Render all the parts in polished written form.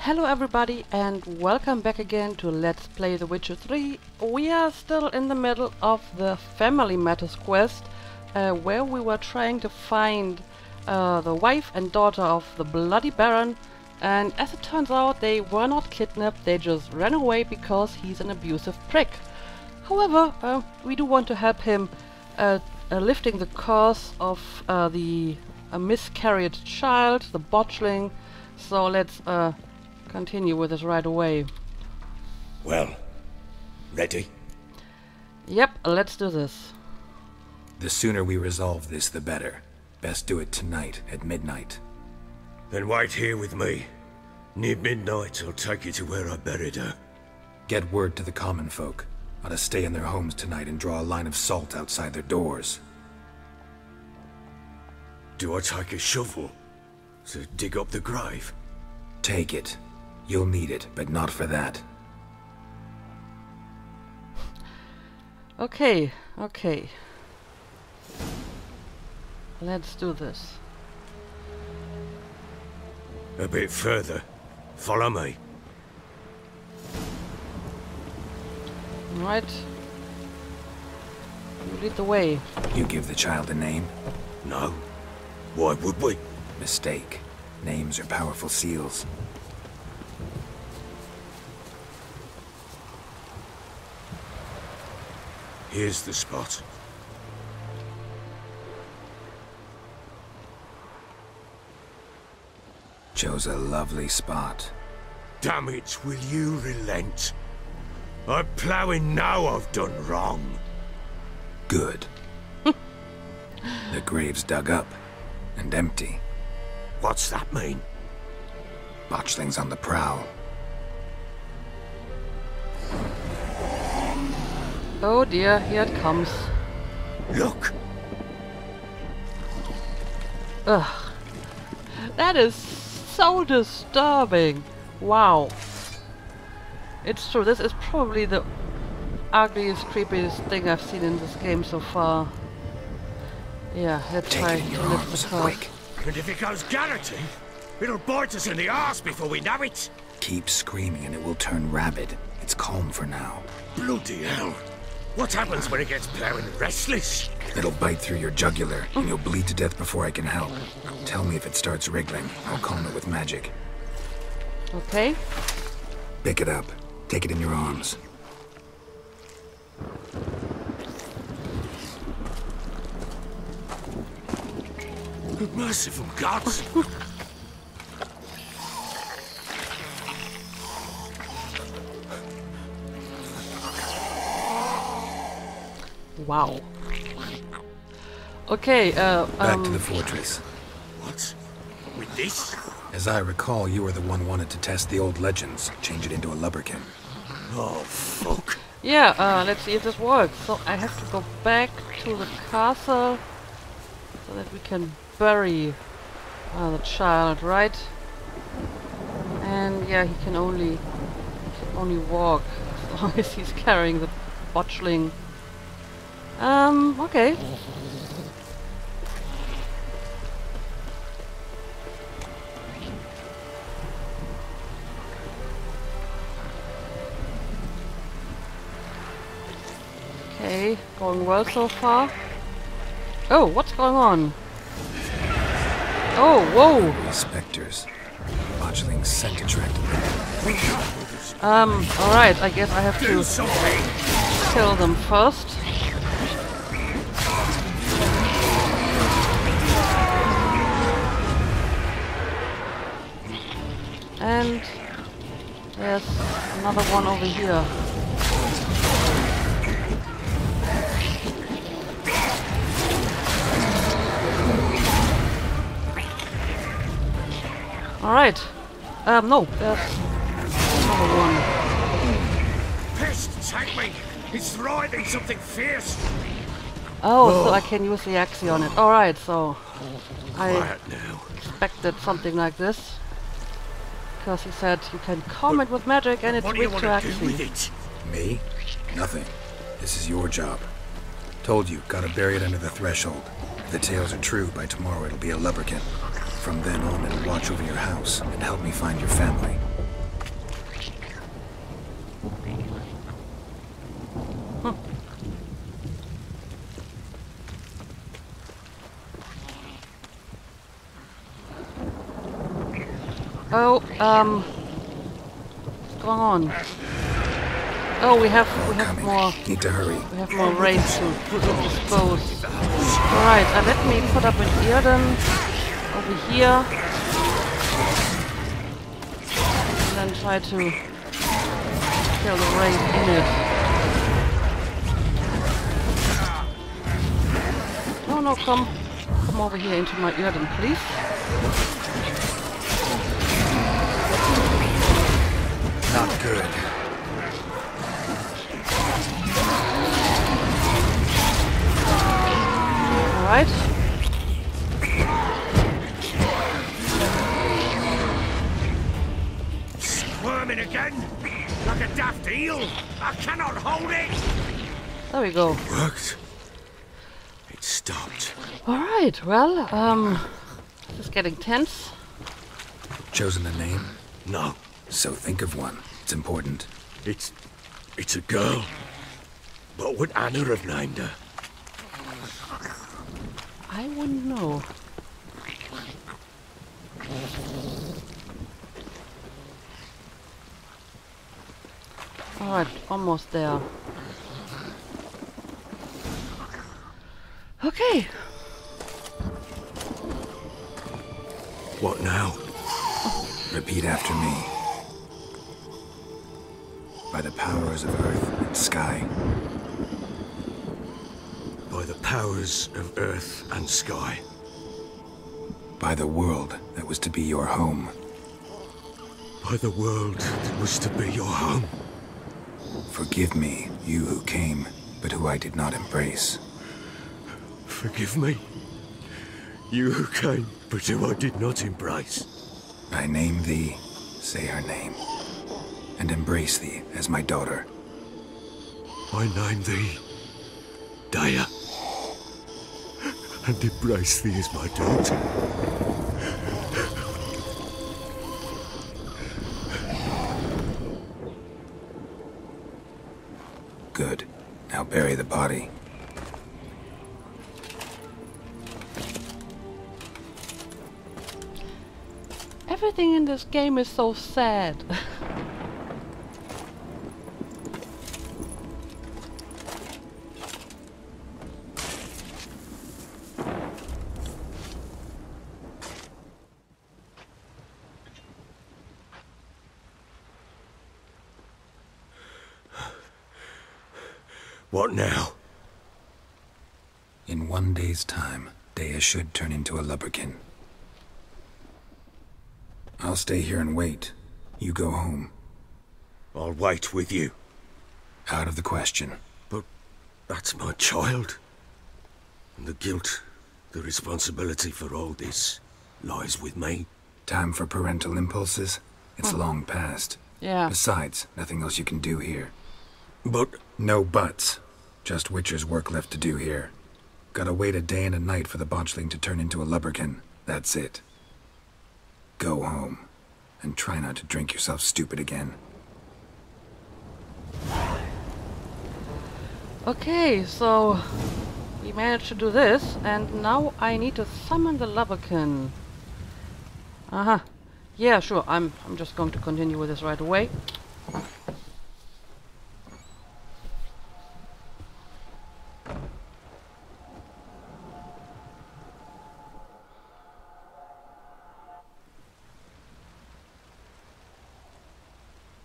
Hello everybody and welcome back again to Let's Play The Witcher 3. We are still in the middle of the Family Matters quest, where we were trying to find the wife and daughter of the Bloody Baron, and as it turns out they were not kidnapped, they just ran away because he's an abusive prick. However, we do want to help him lifting the curse of the miscarried child, the Botchling, so let's continue with this right away. Well, ready? Yep, let's do this. The sooner we resolve this, the better. Best do it tonight, at midnight. Then wait here with me. Near midnight, I'll take you to where I buried her. Get word to the common folk. Ought to stay in their homes tonight and draw a line of salt outside their doors. Do I take a shovel to dig up the grave? Take it. You'll need it, but not for that. Okay. Let's do this. A bit further. Follow me. Right. You lead the way. You give the child a name? No. Why would we? Mistake. Names are powerful seals. Here's the spot. Chose a lovely spot. Damn it, will you relent? I'm ploughing now I've done wrong. Good. The grave's dug up and empty. What's that mean? Botchling's on the prowl. Oh dear, here it comes. Look! Ugh. That is so disturbing. Wow. It's true, this is probably the ugliest, creepiest thing I've seen in this game so far. Yeah, let's Take try it in your to lift arms, the curse. quick. And if it goes garroty, it'll bite us in the arse before we know it. Keep screaming and it will turn rabid. It's calm for now. Bloody hell. What happens when it gets ploughing restless? It'll bite through your jugular, and you'll bleed to death before I can help. Tell me if it starts wriggling. I'll calm it with magic. Okay. Pick it up. Take it in your arms. Good merciful gods! Wow. Okay, Back to the fortress. What? With this? As I recall, you were the one wanted to test the old legends, change it into a lubberkin. Oh, fuck. yeah, let's see if this works. So I have to go back to the castle so that we can bury the child, right? And yeah, he can only walk as long as he's carrying the botchling. Okay. Okay, going well so far. Oh, what's going on? Oh, whoa! Spectres. Botchling's scent attracted them. Alright, I guess I have Do to something! kill them first. And there's another one over here. Alright. No, there's another one. Pest, take me! It's writhing something fierce! Oh, so I can use the axe on it. Alright, so I Quiet now. expected something like this. Because he said you can calm it with magic and it's What do you weak want to to do with axes. it? Me? Nothing. This is your job. Told you, gotta bury it under the threshold. If the tales are true, by tomorrow it'll be a lubberkin. From then on, it'll watch over your house and help me find your family. Oh, what's going on? Oh, we have more. Need to hurry. We have more raids to dispose. Alright, let me put up an Irden over here. And then try to kill the raid in it. No, no, come over here into my Irden, please. Not good. Alright. Squirming again? Like a daft eel? I cannot hold it! There we go. Worked. It stopped. Alright, well, this is getting tense. Chosen a name? No. So think of one. It's important. It's a girl. What would Anna have named her? I wouldn't know. Alright, almost there. Okay. What now? Repeat after me. By the powers of earth and sky. By the powers of earth and sky. By the world that was to be your home. By the world that was to be your home. Forgive me, you who came, but who I did not embrace. Forgive me. You who came, but who I did not embrace. I name thee, say her name, and embrace thee as my daughter. I name thee Daya, and embrace thee as my daughter. Good. Now bury the body. Everything in this game is so sad. What now? In 1 day's time, Dea should turn into a lubberkin. I'll stay here and wait. You go home. I'll wait with you. Out of the question. But that's my child. And the guilt, the responsibility for all this lies with me. Time for parental impulses? It's long past. Yeah. Besides, nothing else you can do here. But No buts. Just Witcher's work left to do here. Gotta wait a day and a night for the Botchling to turn into a lubberkin. That's it. Go home. And try not to drink yourself stupid again. Okay, so we managed to do this, and now I need to summon the lubberkin. Uh-huh. Yeah, sure, I'm just going to continue with this right away.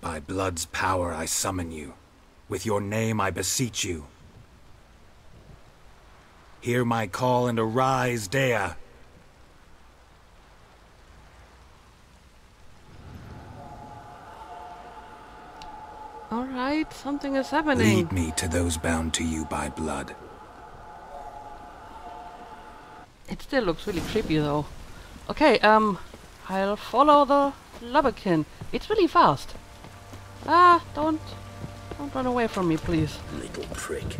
By blood's power I summon you. With your name I beseech you. Hear my call and arise, Dea. Alright, something is happening. Lead me to those bound to you by blood. It still looks really creepy though. Okay, I'll follow the lubberkin. It's really fast. Ah, don't run away from me, please. little prick.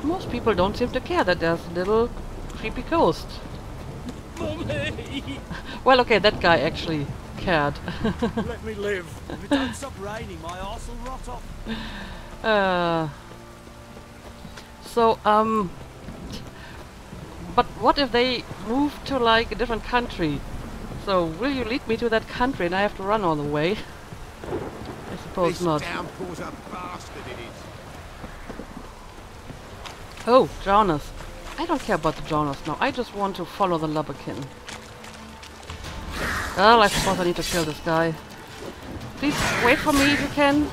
most people don't seem to care that there's a little creepy ghost. Mummy! Well, okay, that guy actually cared. Let me live. If it don't stop raining, my arse will rot off. But what if they move to like a different country? So, will you lead me to that country and I have to run all the way? I suppose not. downpour's a bastard, it is. Oh, Jonas. I don't care about the Jonas now. I just want to follow the Lubberkin. Well, I suppose I need to kill this guy. Please wait for me if you can.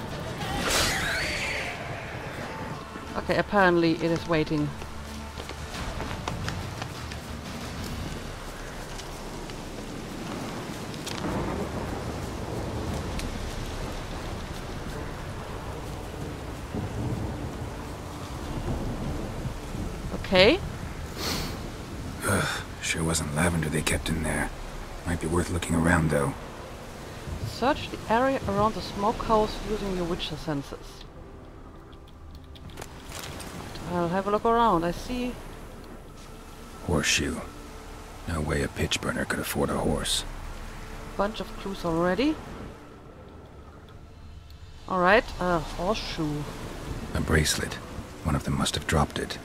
Okay, apparently it is waiting. Okay. Sure wasn't lavender they kept in there. Might be worth looking around, though. Search the area around the smokehouse using your witcher senses. I'll have a look around. I see. Horseshoe. No way a pitch burner could afford a horse. Bunch of clues already. Alright, horseshoe. A bracelet. One of them must have dropped it.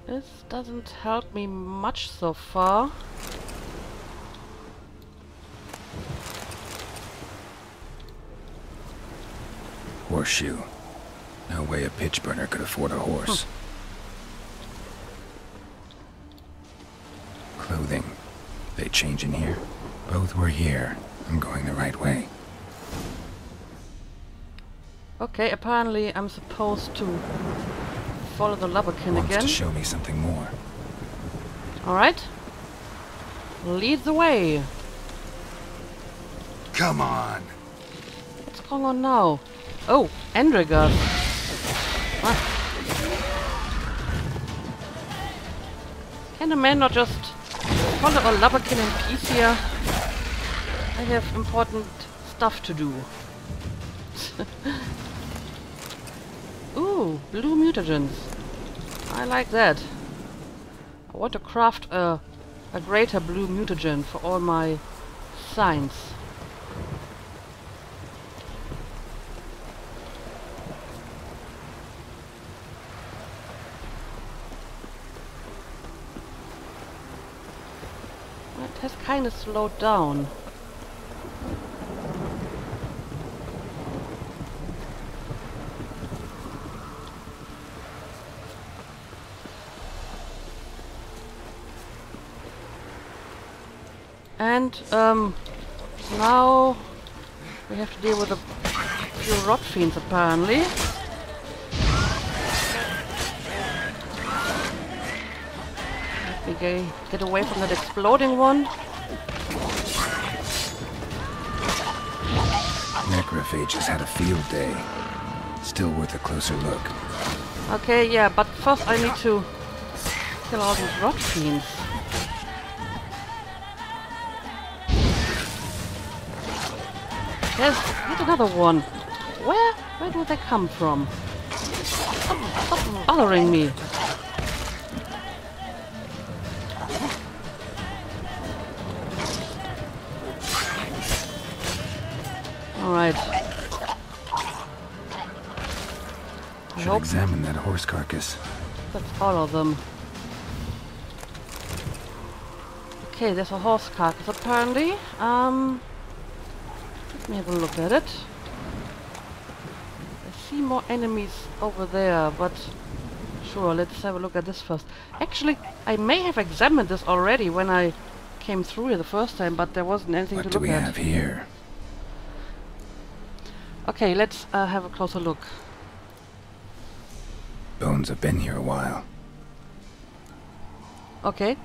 This doesn't help me much so far. Horseshoe. No way a pitch burner could afford a horse. Clothing. They change in here? Both were here. I'm going the right way. Okay, apparently I'm supposed to follow the Lubberkin Wants again. to show me something more. Alright. Lead the way. Come on! What's going on now? Oh, Endrigas. Ah. Can a man not just follow a Lubberkin in peace here? I have important stuff to do. Ooh, blue mutagens. I like that. I want to craft a greater blue mutagen for all my signs. It has kind of slowed down. And now we have to deal with a few rot fiends apparently. Let me get away from that exploding one. Necrophages had a field day. Still worth a closer look. Okay, yeah, but first I need to kill all these rot fiends. There's yet another one. Where do they come from? Stop bothering me. Alright. Should examine that horse carcass. That's all of them. Okay, there's a horse carcass apparently. Let me have a look at it. I see more enemies over there, but sure, let's have a look at this first. Actually, I may have examined this already when I came through here the first time, but there wasn't anything to What do look we at. have here? Okay, let's have a closer look. Bones have been here a while. Okay.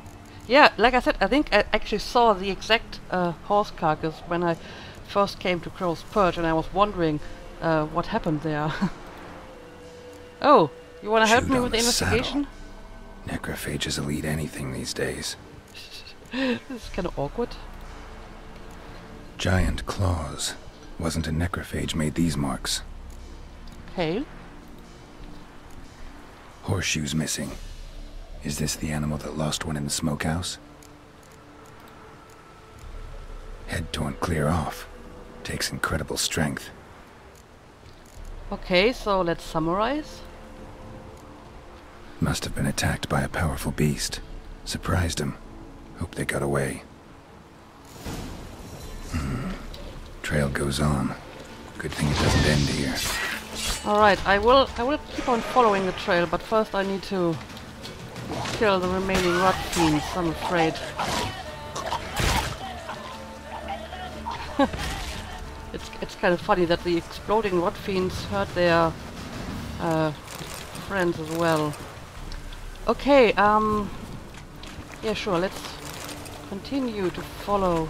Yeah, like I said, I think I actually saw the exact horse carcass when I first came to Crow's Perch, and I was wondering what happened there. Oh, you want to help Chewed me on with the the investigation? Necrophages will eat anything these days. This is kind of awkward. Giant claws. Wasn't a necrophage made these marks. tail. Horseshoes missing. Is this the animal that lost one in the smokehouse? Head torn clear off. Takes incredible strength. Okay, so let's summarize. Must have been attacked by a powerful beast. Surprised him. Hope they got away. Trail goes on. Good thing it doesn't end here. Alright, I will keep on following the trail, but first I need to kill the remaining rot fiends, I'm afraid. It's kind of funny that the exploding rot fiends hurt their friends as well. Okay, yeah, sure, let's continue to follow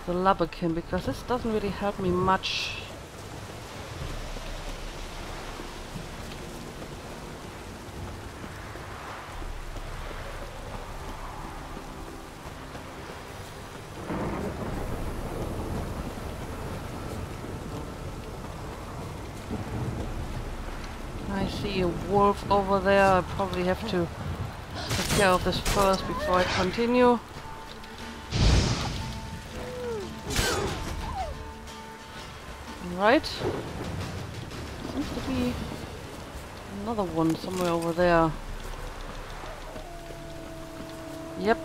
the lubberkin, because this doesn't really help me much. I see a wolf over there. I probably have to take care of this first before I continue. Right. Seems to be another one somewhere over there. Yep.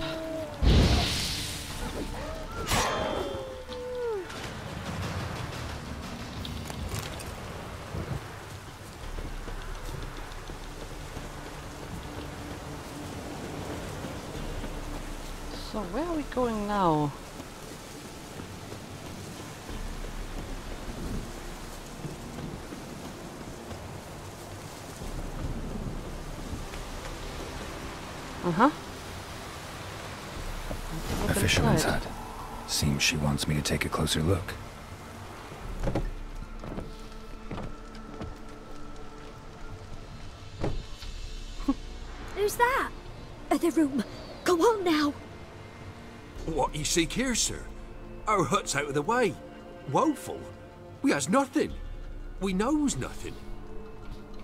So where are we going now? Uh-huh. A fisherman's hut. Seems she wants me to take a closer look. Who's that? The room. Go on now. What you seek here, sir? Our hut's out of the way. Woeful. We has nothing. We knows nothing.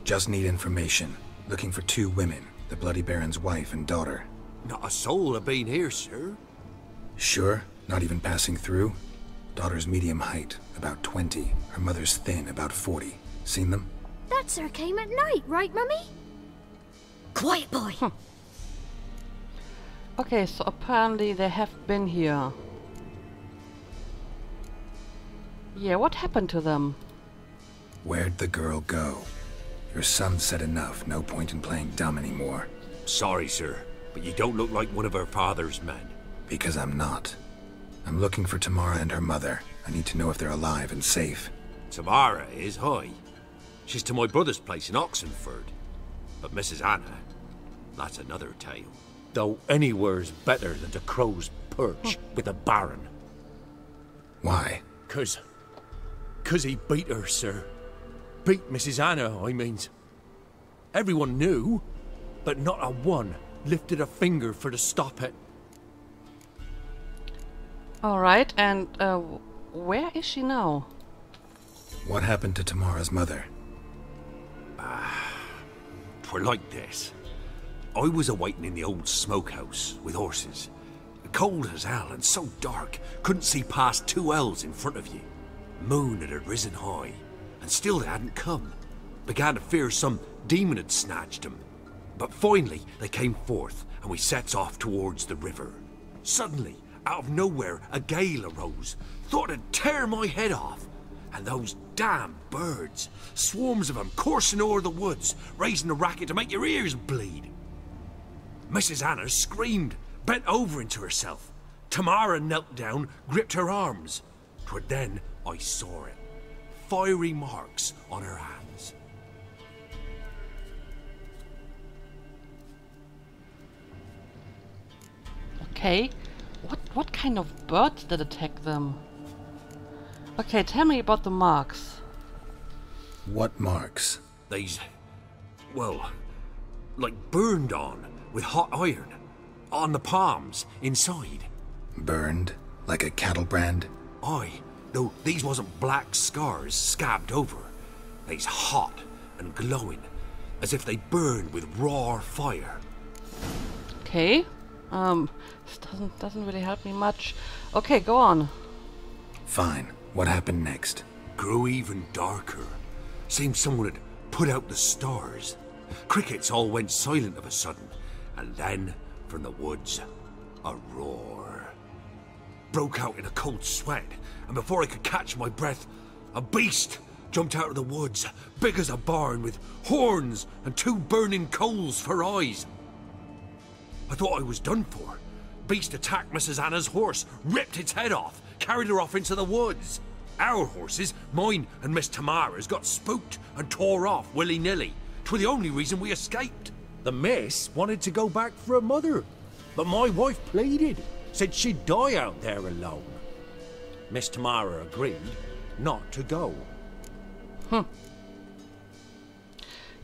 Just need information. Looking for 2 women. The Bloody Baron's wife and daughter. Not a soul have been here, sir. Sure? Not even passing through? Daughter's medium height, about 20. Her mother's thin, about 40. Seen them? That sir came at night, right, Mummy? Quiet, boy. Okay, so apparently they have been here. Yeah, what happened to them? Where'd the girl go? Your son said enough. No point in playing dumb anymore. Sorry, sir, but you don't look like one of our father's men. Because I'm not. I'm looking for Tamara and her mother. I need to know if they're alive and safe. Tamara is high. She's to my brother's place in Oxenford. But Mrs. Anna, that's another tale. Though anywhere's better than the Crow's Perch with the Baron. Why? 'Cause he beat her, sir. Beat Mrs. Anna, I means. Everyone knew, but not a one lifted a finger for to stop it. Alright, and where is she now? What happened to Tamara's mother? 'Twere like this. I was awaiting in the old smokehouse with horses. Cold as hell and so dark, couldn't see past 2 ells in front of you. Moon had risen high, and still they hadn't come. Began to fear some demon had snatched them. But finally they came forth, and we sets off towards the river. Suddenly, out of nowhere, a gale arose. Thought it'd tear my head off. And those damn birds, swarms of them coursing o'er the woods, raising a racket to make your ears bleed. Mrs. Anna screamed, bent over into herself. Tamara knelt down, gripped her arms. 'Twere then I saw it. Fiery marks on her hands. Okay, what kind of birds did attack them? Okay, tell me about the marks. What marks? These, well, like burned on with hot iron. On the palms, inside. Burned? Like a cattle brand? Aye, though these wasn't black scars scabbed over. They's hot and glowing, as if they burn with raw fire. Okay. This doesn't really help me much. Okay, go on. Fine. What happened next? Grew even darker. Seemed someone had put out the stars. Crickets all went silent of a sudden, and then, from the woods, a roar. Broke out in a cold sweat, and before I could catch my breath, a beast jumped out of the woods, big as a barn, with horns and 2 burning coals for eyes. I thought I was done for. Beast attacked Mrs. Anna's horse, ripped its head off, carried her off into the woods. Our horses, mine and Miss Tamara's, got spooked and tore off willy-nilly. 'Twere the only reason we escaped. The miss wanted to go back for her mother, but my wife pleaded, said she'd die out there alone. Miss Tamara agreed not to go.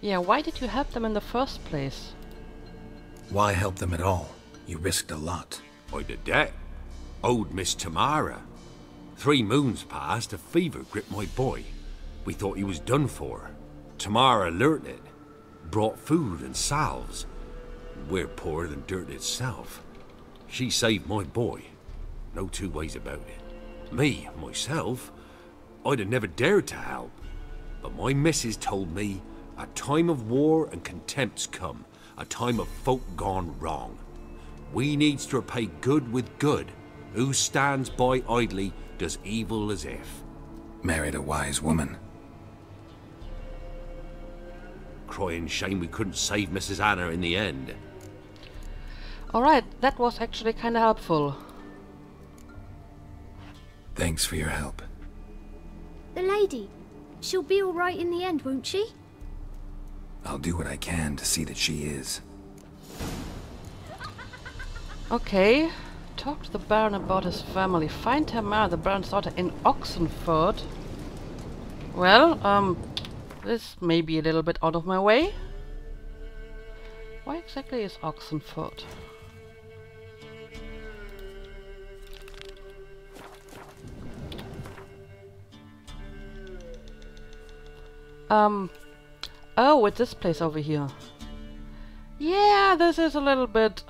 Yeah, why did you help them in the first place? Why help them at all? You risked a lot. I'd a debt. Owed Miss Tamara. 3 moons passed, a fever gripped my boy. We thought he was done for. Tamara learnt it. Brought food and salves. We're poorer than dirt itself. She saved my boy. No 2 ways about it. Me, myself, I'd have never dared to help. But my missus told me a time of war and contempt's come. A time of folk gone wrong. We needs to repay good with good. Who stands by idly does evil as if. Married a wise woman. Crying shame we couldn't save Mrs. Anna in the end. Alright, that was actually kinda helpful. Thanks for your help. The lady. She'll be alright in the end, won't she? I'll do what I can to see that she is. Okay. Talk to the Baron about his family. Find Tamara, the Baron's daughter, in Oxenford. Well, this may be a little bit out of my way. Why exactly is Oxenford? Oh, it's this place over here. Yeah, this is a little bit,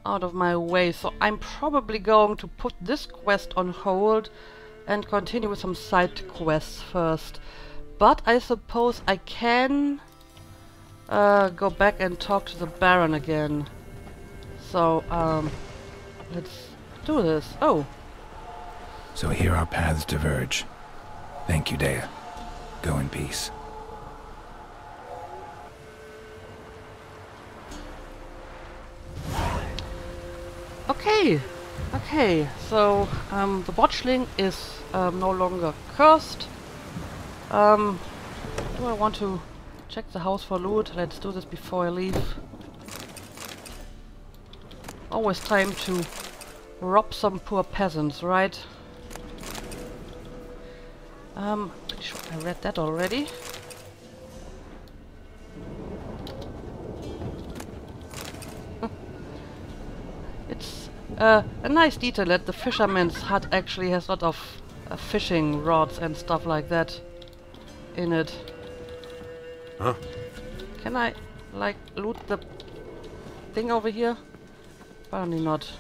out of my way, so I'm probably going to put this quest on hold and continue with some side quests first. But I suppose I can go back and talk to the Baron again. So, let's do this. Oh. So here our paths diverge. Thank you, Dea. Go in peace. Okay, so the Botchling is no longer cursed. Do I want to check the house for loot? Let's do this before I leave. Always time to rob some poor peasants, right? Pretty sure I read that already. It's a nice detail that the fisherman's hut actually has a lot of fishing rods and stuff like that in it. Huh? Can I, like, loot the thing over here? Apparently not.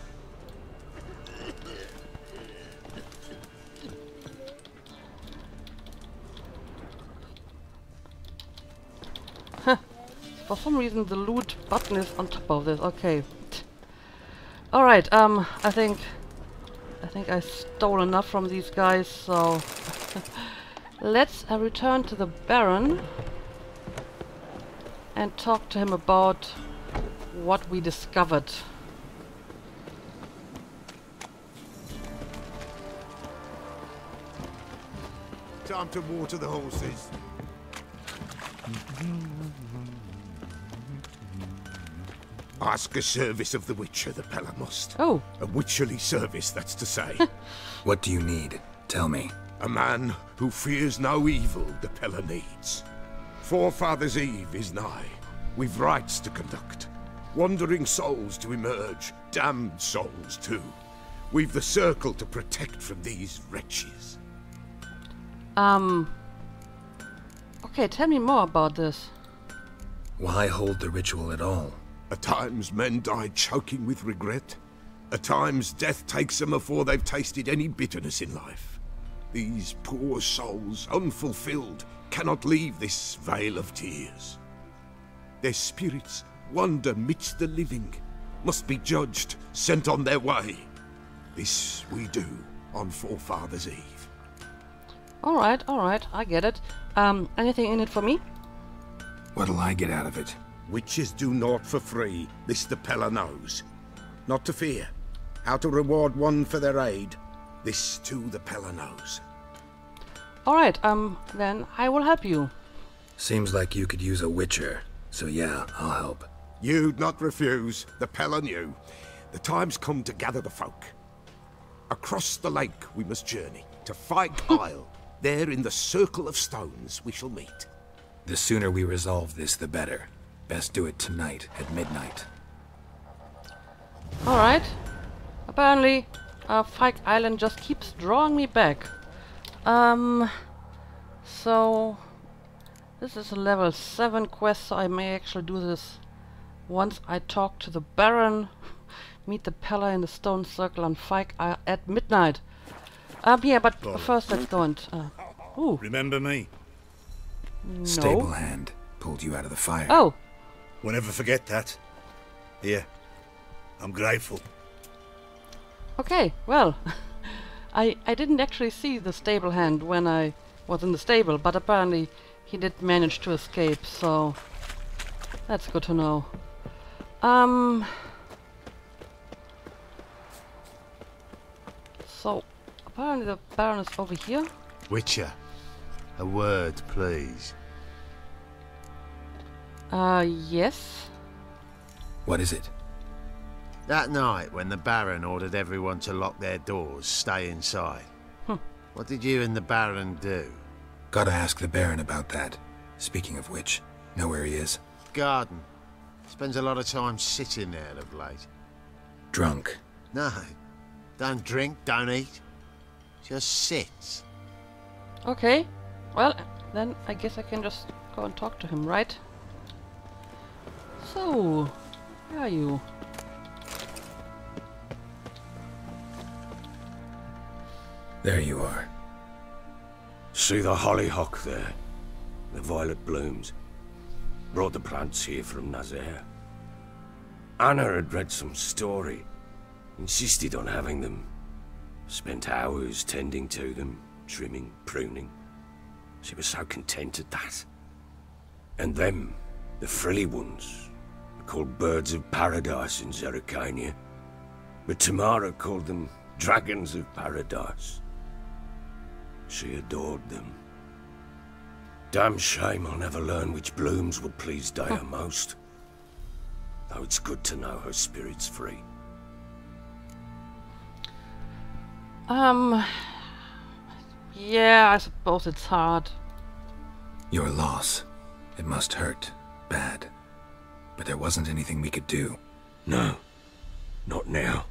For some reason the loot button is on top of this. Okay. Alright, I think I stole enough from these guys, so let's return to the Baron and talk to him about what we discovered. Time to water the horses. Ask a service of the Witcher, the Pella must. Oh. A witcherly service, that's to say. What do you need? Tell me. A man who fears no evil the Pella needs. Forefathers' Eve is nigh. We've rites to conduct. Wandering souls to emerge. Damned souls, too. We've the circle to protect from these wretches. Okay, tell me more about this. Why hold the ritual at all? At times men die choking with regret. At times death takes them before they've tasted any bitterness in life. These poor souls, unfulfilled, cannot leave this vale of tears. Their spirits wander midst the living, must be judged, sent on their way. This we do on Forefathers' Eve. Alright, I get it. Anything in it for me? What'll I get out of it? Witches do naught for free, this the Pella knows. Not to fear. How to reward one for their aid, this too the Pella knows. Alright, then I will help you. Seems like you could use a witcher, so yeah, I'll help. You'd not refuse, the Pella knew. The time's come to gather the folk. Across the lake we must journey, to Fyke Isle. There in the circle of stones we shall meet. The sooner we resolve this, the better. Best do it tonight, at midnight. Alright. Apparently, Fyke Island just keeps drawing me back. So... This is a level 7 quest, so I may actually do this once I talk to the Baron. Meet the Pella in the stone circle on Fyke Isle at midnight. Yeah, but first let's go and... ooh. Remember me? No. Stable hand pulled you out of the fire. Oh! Won't ever forget that. Here, I'm grateful. Okay, well... I didn't actually see the stable hand when I was in the stable, but apparently he did manage to escape, so... That's good to know. So, apparently the Baron is over here. Witcher, a word, please. Yes. What is it? That night when the Baron ordered everyone to lock their doors, stay inside. What did you and the Baron do? Gotta ask the Baron about that. Speaking of which, know where he is? Garden. Spends a lot of time sitting there of late. Drunk. No. Don't drink, don't eat. Just sits. Okay. Well, then I guess I can just go and talk to him, right? So, where are you? There you are. See the hollyhock there? The violet blooms. Brought the plants here from Nazaire. Anna had read some story. Insisted on having them. Spent hours tending to them, trimming, pruning. She was so content at that. And them, the frilly ones, are called birds of paradise in Zerrikania. But Tamara called them dragons of paradise. She adored them. Damn shame I'll never learn which blooms will please Daya most. Though it's good to know her spirit's free. Yeah, I suppose it's hard. Your loss. It must hurt. Bad. But there wasn't anything we could do. No. Not now.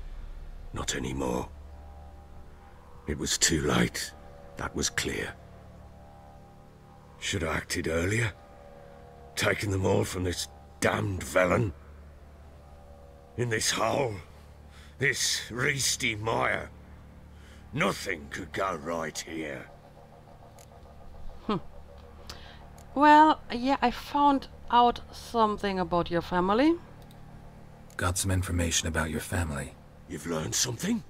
Not anymore. It was too late. That was clear. Should have acted earlier. Taken them all from this damned villain. In this hole. This reesty mire. Nothing could go right here. Well, yeah, I found out something about your family. Got some information about your family. You've learned something?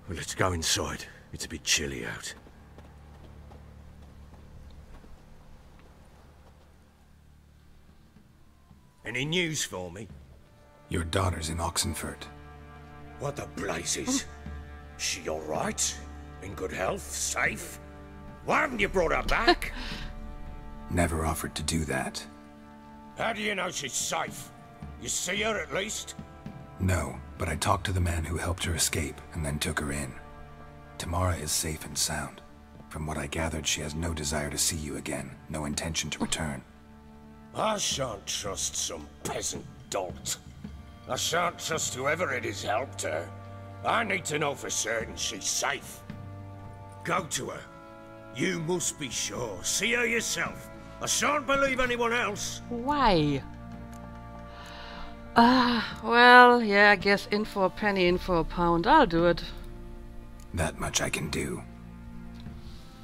Well, let's go inside. It's a bit chilly out. Any news for me? Your daughter's in Oxenfurt. What the blazes? She all right? In good health? Safe? Why haven't you brought her back? Never offered to do that. How do you know she's safe? You see her at least? No, but I talked to the man who helped her escape and then took her in. Tamara is safe and sound. From what I gathered, she has no desire to see you again, no intention to return. I shan't trust some peasant dolt. I shan't trust whoever it is helped her. I need to know for certain she's safe. Go to her. You must be sure. See her yourself. I shan't believe anyone else. Why? Well, yeah, I guess in for a penny, in for a pound. I'll do it. That much I can do.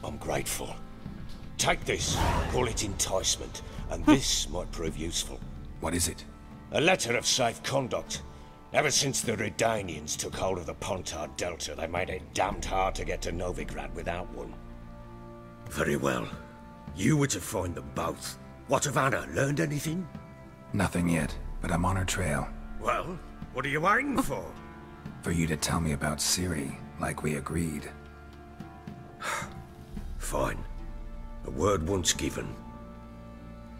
I'm grateful. Take this, call it enticement, and this might prove useful. What is it? A letter of safe conduct. Ever since the Redanians took hold of the Pontard Delta, they made it damned hard to get to Novigrad without one. Very well. You were to find them both. What of Anna? Learned anything? Nothing yet, but I'm on her trail. Well, what are you waiting for? For you to tell me about Ciri, like we agreed. Fine. A word once given.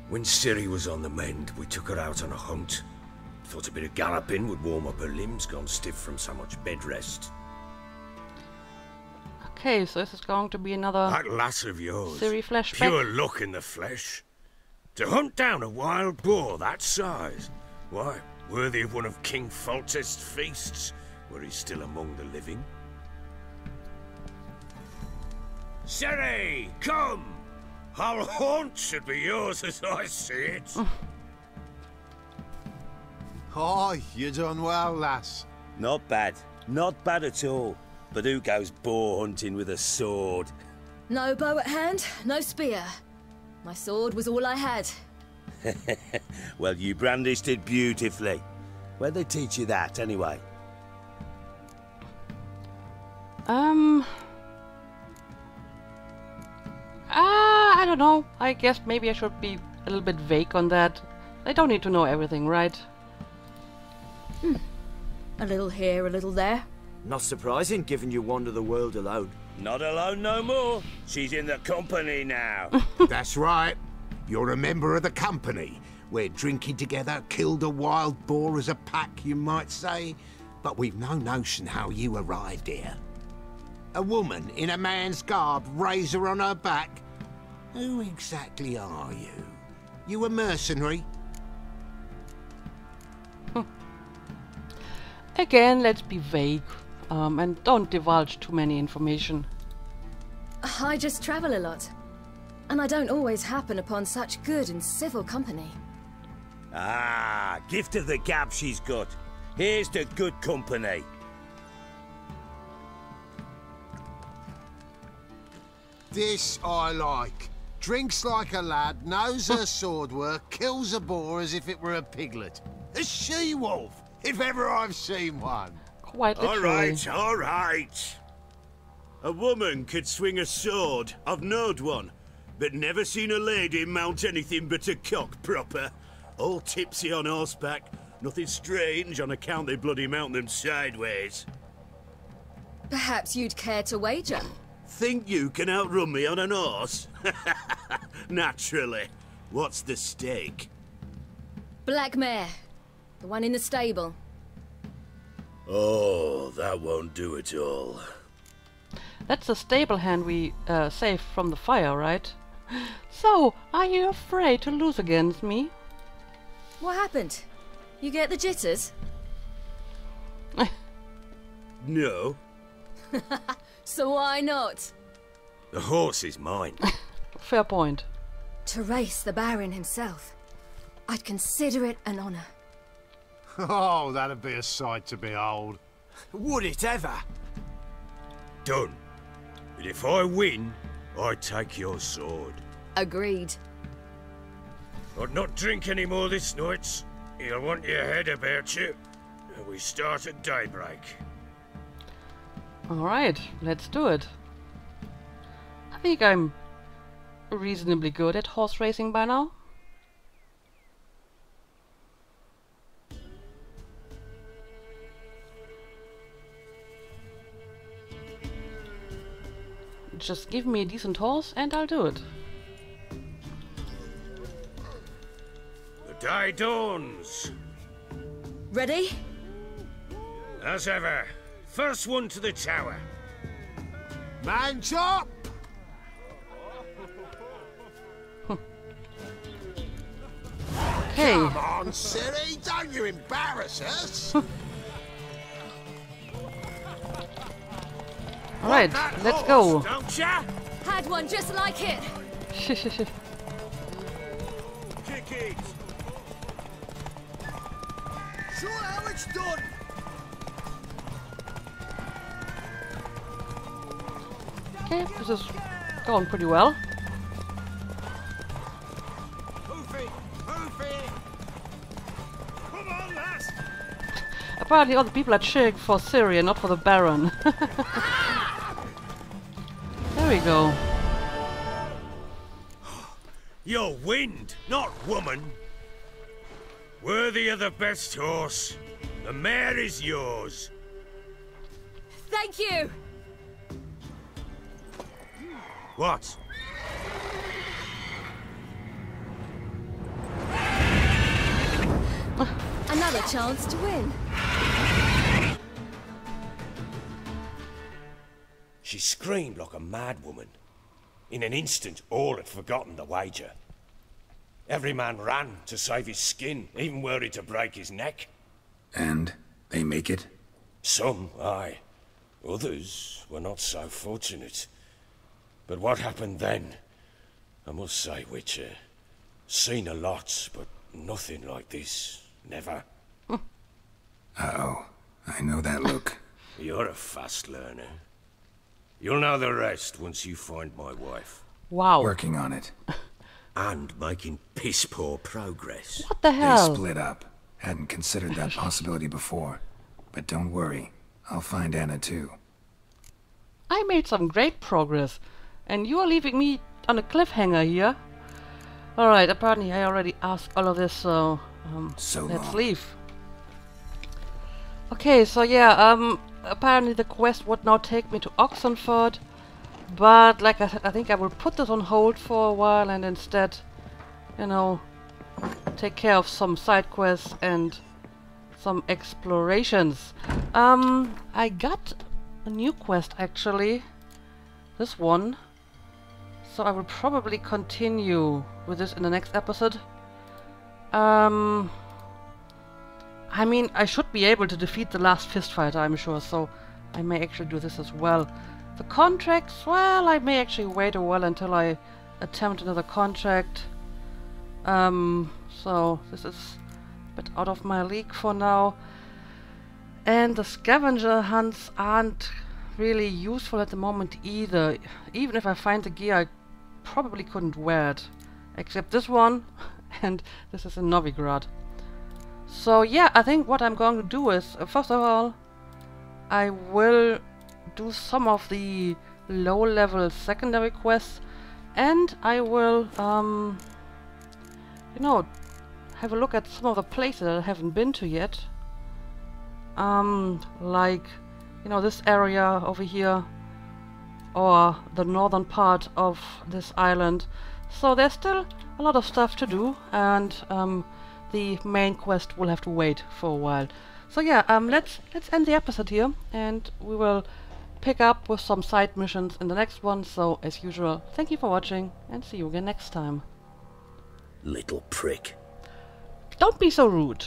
When Ciri was on the mend, we took her out on a hunt. Thought a bit of galloping would warm up her limbs, gone stiff from so much bed rest. Okay, so this is going to be another That lass of yours, Ciri flashback. pure luck in the flesh. To hunt down a wild boar that size, why, worthy of one of King Foltest's feasts, where he's still among the living. Ciri, come! Our haunt should be yours as I see it. Oh, you done well, lass. Not bad. Not bad at all. But who goes boar hunting with a sword? No bow at hand, no spear. My sword was all I had. Well, you brandished it beautifully. Where'd they teach you that, anyway? I don't know. I guess maybe I should be a little bit vague on that. I don't need to know everything, right? A little here, a little there. Not surprising, given you wander the world alone. Not alone no more. She's in the company now. That's right. You're a member of the company. We're drinking together, killed a wild boar as a pack, you might say. But we've no notion how you arrived here. A woman in a man's garb, razor on her back. Who exactly are you? You a mercenary? Again, let's be vague. And don't divulge too many information. I just travel a lot. And I don't always happen upon such good and civil company. Ah, gift of the gab she's got. Here's to good company. This I like. Drinks like a lad, knows her sword work, kills a boar as if it were a piglet. A she-wolf, if ever I've seen one. Quite literally. All right. A woman could swing a sword. I've knowed one, but never seen a lady mount anything but a cock proper. All tipsy on horseback. Nothing strange on account they bloody mount them sideways. Perhaps you'd care to wager? Think you can outrun me on an horse? Naturally. What's the stake? Black mare. The one in the stable. Oh, that won't do it all. That's the stable hand we saved from the fire, right? So, are you afraid to lose against me? What happened? You get the jitters? No. So why not? The horse is mine. Fair point. To race the Baron himself. I'd consider it an honor. Oh, that'd be a sight to behold. Would it ever? Done. But if I win, I take your sword. Agreed. I'd not drink any more this night. You'll want your head about you. We start at daybreak. Alright, let's do it. I think I'm reasonably good at horse racing by now. Just give me a decent horse and I'll do it. The day dawns. Ready? As ever. First one to the tower. Man chop! Okay. Come on, Ciri, don't you embarrass us! Alright, let's go. Don't ya? Had one just like it. Kick it! Show how it's done! Okay, this is going pretty well. Hoof it! Hoof it! Come on, lass! Apparently all the people are cheering for Syria, not for the Baron. There we go. You're wind, not woman. Worthy of the best horse. The mare is yours. Thank you. What? Another chance to win. She screamed like a mad woman. In an instant, all had forgotten the wager. Every man ran to save his skin, even worried to break his neck. And they make it? Some, aye. Others were not so fortunate. But what happened then? I must say, Witcher, seen a lot, but nothing like this. Never. Uh-oh. I know that look. You're a fast learner. You'll know the rest once you find my wife. Wow. Working on it. And making piss-poor progress. What the hell? They split up. Hadn't considered that possibility before. But don't worry. I'll find Anna too. I made some great progress. And you are leaving me on a cliffhanger here. Alright, apparently I already asked all of this, so let's leave. Okay, so yeah, apparently the quest would now take me to Oxenford. But like I said, I think I will put this on hold for a while and instead, you know, take care of some side quests and some explorations. I got a new quest actually. This one. So I will probably continue with this in the next episode. I mean, I should be able to defeat the last fistfighter, I'm sure, so I may actually do this as well. The contracts, well, I may actually wait a while until I attempt another contract. So this is a bit out of my league for now. And the scavenger hunts aren't really useful at the moment either. Even if I find the gear, I probably couldn't wear it. Except this one, and this is in Novigrad. So yeah, I think what I'm going to do is, first of all, I will do some of the low-level secondary quests, and I will, you know, have a look at some of the places that I haven't been to yet. Like, you know, this area over here, or the northern part of this island. So there's still a lot of stuff to do, and the main quest will have to wait for a while. So yeah, let's end the episode here, and we will pick up with some side missions in the next one. So as usual, thank you for watching, and see you again next time. Little prick. Don't be so rude.